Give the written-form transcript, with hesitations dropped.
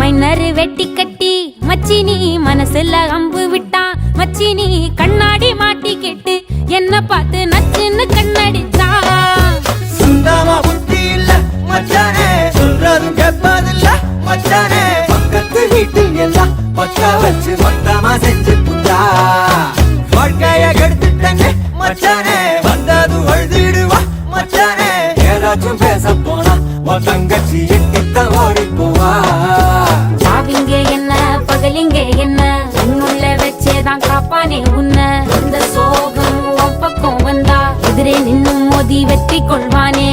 Minor வெட்டி கட்டி மச்சினி மனசுல அம்பு விட்டான். மச்சினி கண்ணாடி மாட்டி கேட்டு என்ன பார்த்து நச்சுன்னு கண்ணடிச்சா. சுத்தமா புத்தி இல்ல மச்சானே, சொல்றதும் கேட்பதில்ல மச்சானே. பக்கத்து வீட்டில் எல்லாம் பக்கா வச்சு மொத்தமா செஞ்சு புட்டா. வாழ்க்கைய கெடுத்துட்டேன்னு மச்சானே, வந்தது அழுதிடுவா மச்சானே. ஏதாச்சும் பேச போனா உன் தங்கச்சி எட்டித்தான் ஓடி போவா. சாவிங்க என்ன பகலிங்க என்ன, உன்னுள்ள வச்சேதான் காப்பானே உன்ன. இந்த சோகம் உன் பக்கம் வந்தா எதிரே நின்னு மோதி வெற்றி கொள்வானே.